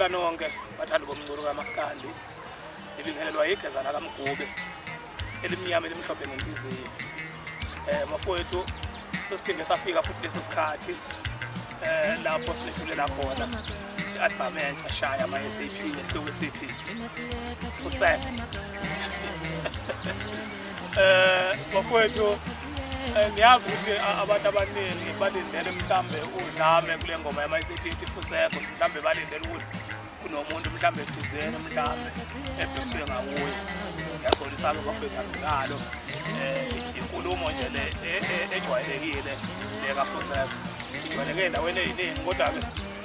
Ngiyabingelela nonke bathanda bomncuru kaMaskandi. Ngibingelelwa igezana kaMgube elimnyama elimhlophe ngenhliziyo. Mafowethu sesiphinde safika futhi leso sikhathi lapho sinethulela khona i-advament ashaya ama-SAP nesihloko sithi useka. Mafowethu ngiyazi ukuthi abantu abaningi balindele mhlambe udlame kule ngoma yama-SAP ethi Fuseko, mhlambe balindele ukuthi kunomuntu mhlambe esizeni mhlambe ebhekiswe ngawuye. Ngiyaxolisa bafethu angalo inkulumo nje le ejwayelekile le kaFuseko. Ijwayeleke endaweni eziningi kodwa-ke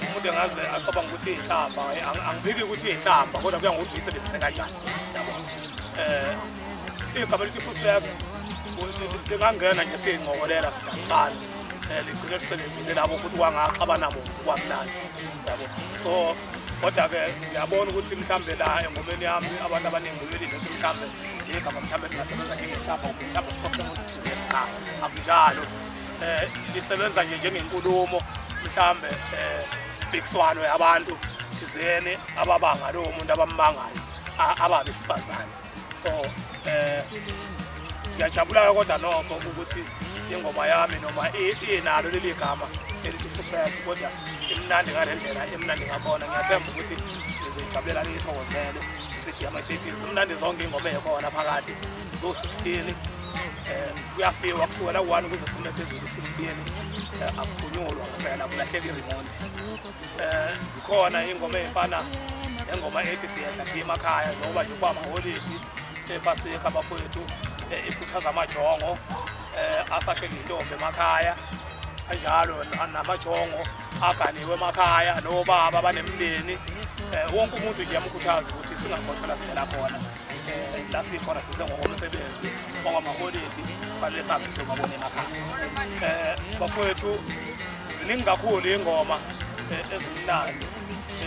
umuntu engaze acabanga ukuthi iyihlamba, angibiki ukuthi iyihlamba kodwa kuya ngokuthi uyisebenzise kanjani, yabona. Igama lithi Fuseko lingangena nje siyingcokolela sidayisana, ligcine lisebenzile labo futhi kwangaxabana bo kwamnandi, yabo. So kodwa-ke ngiyabona ukuthi mhlambe la engomeni yami abantu abaningi belinde ukuthi mhlambe igama mhlambe lingasebenza njengehlamba, mhlambe kukhona umuntu thizeni. Cha, akunjalo. Lisebenza nje njengenkulumo mhlambe impikiswano yabantu thizeni ababanga lowo muntu abambangayo ababesifazane. So ngiyajabula kodwa nokho ukuthi ingoma yami noma inalo leli gama elithi Fuseko kodwa imnandi ngalendlela emnandi ngakona. Ngiyathemba ukuthi nizoyijabulela niyithokozele. Sithi ama-SAP imnandi zonke ingoma ekhona phakathi zo-16 kuyafika kusukela ku-1 kuze kuphuma phezulu ku-16 akuphunyulwa ngempela, kulahleka i-remote. Zikhona ingoma ezifana nengoma ethi siyehla siye emakhaya njengoba nje kwamaholidi ePasika bafowethu ikhuthaza amajongo asahleli intombi emakhaya, kanjalo namajongo aganiwe emakhaya nobaba banemndeni. Wonke umuntu nje yamkhuthaza ukuthi singakhohlwa sivela khona la sikhona sisengokomsebenzi ongamaholidi kufanele sihambe siyobabona emakhaya. Bafowethu ziningi kakhulu ingoma ezimnandi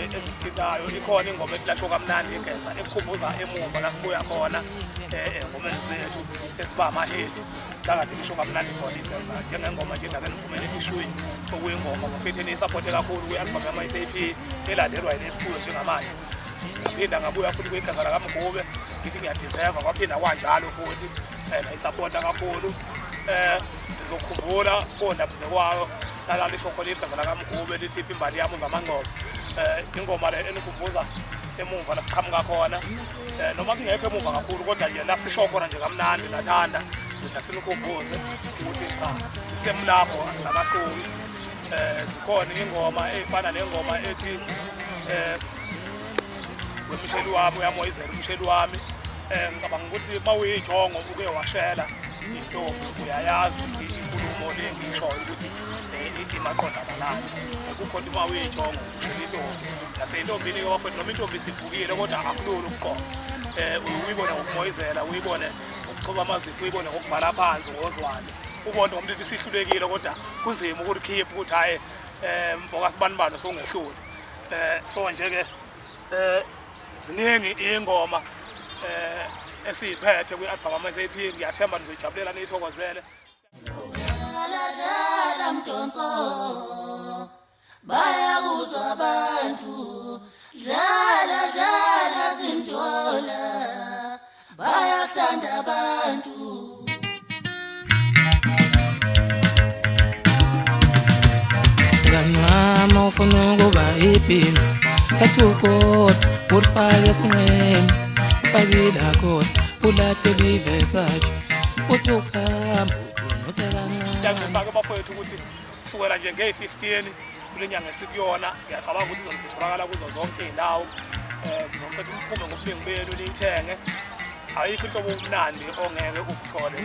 ezithintayo. Ikhona ingoma etilashwa kamnandi igeza ekukhumbuza emumva la sibuya khona engomeni zethu esiba ama-hit kakade lisho kamnandi khona igeza, njengengoma nje endabeni phumela ethi Shwini okuyingoma bafethu eniyisapothe kakhulu kwi-album yama-SAP elandelwa yilesikhulu njengamanje. Ngaphinda ngabuya futhi kwigeza lakaMgube ngithi ngiyadiserva, kwaphinda kwanjalo futhi nayisapota kakhulu. Ngizokhumbula kondabuze kwayo lalalisho khona igeza lakaMgube lithi imbali yami uzamangcobo. Ingoma le enikhumbuza emumva la siqhamuka khona, noma kungekho emumva kakhulu kodwa nje la sisho khona nje kamnandi nathanda sithi asinikhumbuze ukuthi cha sisemlapho asingabasoki. Zikhona ingoma ezifana nengoma ethi wemsheli wami uyamoyizela umsheli wami. Ngicabanga ukuthi mawuyijongo uke washela intombi uyayazi inkulumo le ngishoyo ukuthi imaqonda nani. Kukhona uma uyijongo intombi naseyintombini-ke bafethu noma intombi isivukile kodwa akulula ukuqonda. Uyibone ngokumoyizela, uyibone ngokuchoba amazipho, uyibone ngokubhala phansi ngozwane, ubone ngomuntu isihlulekile kodwa kunzima ukuthi khiphe ukuthi hhayi mfoka sibanibani sowungehluli. So nje-ke ziningi iy'ngoma esiyiphethe kwi-album yama-SAP. Ngiyathemba nizoyijabulela niyithokozele. Dala mdonso bayakuzwa abantu, dala zimdola bayakuthanda abantu. Mama ufuna ukuba ipilo thathukodwa urifake esinqeni ufakile kodwa ulahle livesaje uthi ukuhamba Siyangifaka bafowethu ukuthi kusukela nje nge-15 kule nyanga esikuyona ngiyacabanga ukuthi izositholakala kuzo zonke iy'ndawo. Ngizofethu uphume ngobunengi benu niyithenge. Ayikho inhlobo omnandi ongeke ukuthole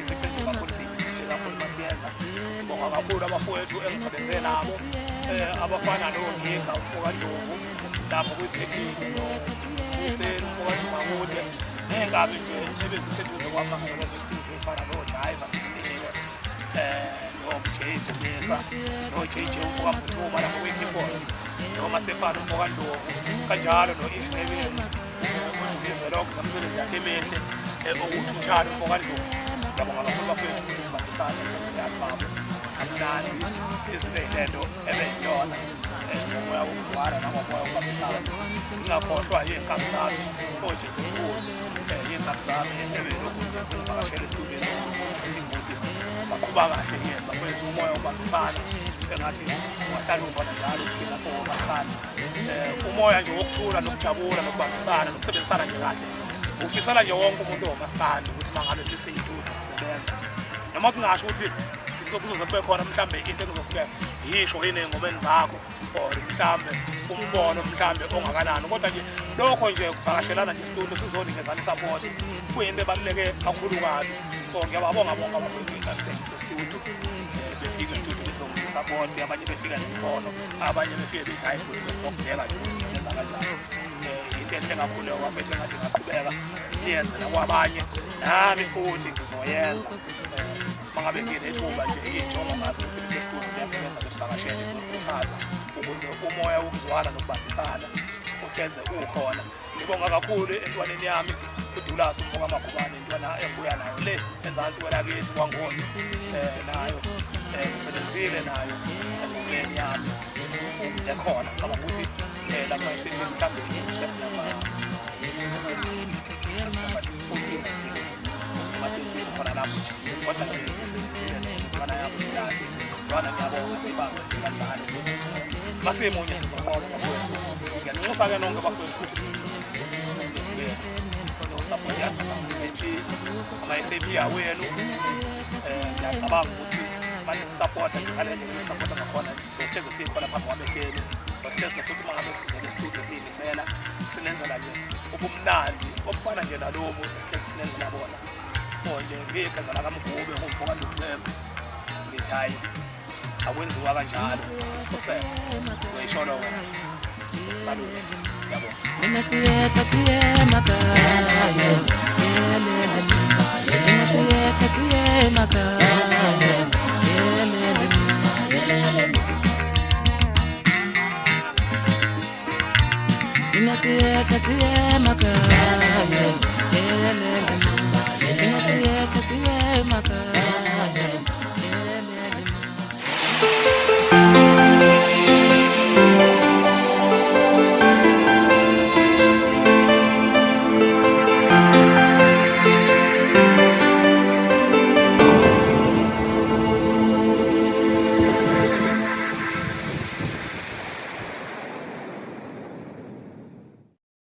siphezulu kakhulu siyisile kakhulu masiyenza. Ngibonga kakhulu abafowethu engisebenze nabo abafana noNyika Mfoka Ndlovu lapho kwi-Pekisi Useni Mfoka Ndlovu ney'ngabi nje ebeziseduze kwami ngalezo efana no-Driver no-James Mesa no-JJ Mfoka Mthuma lapho kwi-keyboard noma sefana Mfoka Ndlovu kanjalo no-Ishebeni izwe lokho nomsebenzi yakhe emihle okuthutshana Mfoka Ndlovu. Ngiyabonga kakhulu bafethu ukuthi sibambisane senze i-album amnandi izinto ey'lento ebeyiyona ngomoya wokuzwana nangomoya wokubambisana ngingakhohlwa iy'nkabi zami oje enkulu iy'nkabi zami ebelokhu sengivakashele esitudiyweni ukuthi ngikude saqhuba kahle yena bafethu umoya wokubambisana engathi ungahlala ukhona njalo thina sowobasana umoya nje wokuthula nokujabula nokubambisana nokusebenzisana nje kahle ufisana nje wonke umuntu omaskandi ukuthi mangabe sesiyitude sisebenza noma kungasho ukuthi kuzoze kube khona mhlambe into engizofika yisho yini engomeni zakho or mhlambe umbono mhlambe ongakanani kodwa nje lokho nje kuvakashelana nje studio sizonikezana support kuyinto ebaluleke kakhulu kabi so ngiyababonga bonke abafundi bengakuthenga studio sefika studio support abanye befika nemikhono abanye befike bethi hayi sokubheka nje ukusebenza kanjani into enhle kakhulu wafethe ngathi ngaqhubeka yenze nakwabanye nami futhi ngizoyenza mangabe nginethuba nje injongo ngazo ukuthi sesitudio kuyasebenza ngokuvakashela ukukhuthaza ukuze umoya wokuzwana nokubambisana uhleze ukhona ngibonga kakhulu entwaneni yami uDulas umfoka Magubane intwana engibuya nayo le enzansi kwelakithi kwangoni nayo ngisebenzile nayo engomeni yami ekhona ngicabanga ukuthi lapha isithi mhlambe chef lapha khona lapho kodwa nje sisebenzile intwana yami uDulas intwana ngiyabonga sibambe kanjalo basimunye sizonqoba bafowethu ngiyanxusa-ke nonke bafowethu futhi support yakho ama-SAP awenu ngiyacabanga ukuthi banisupporta ngale nje nisupporta ngakhona sohleze sikhona phambi kwabehleli sohleze futhi uma ngabe singene esitudio siyimisela sinenzela nje ubumnandi obufana nje nalobu esihlezi sinenzela bona so nje ngiyigezela kaMgube ngumfoka Luxembo ngithi hayi akwenziwa kanjalo uyayisho wena salute yabo Thina siyeka siyemakhaya yelele Thina siyeka siyemakhaya yelele Thina siyeka siyemakhaya yelele Thina siyeka siyemakhaya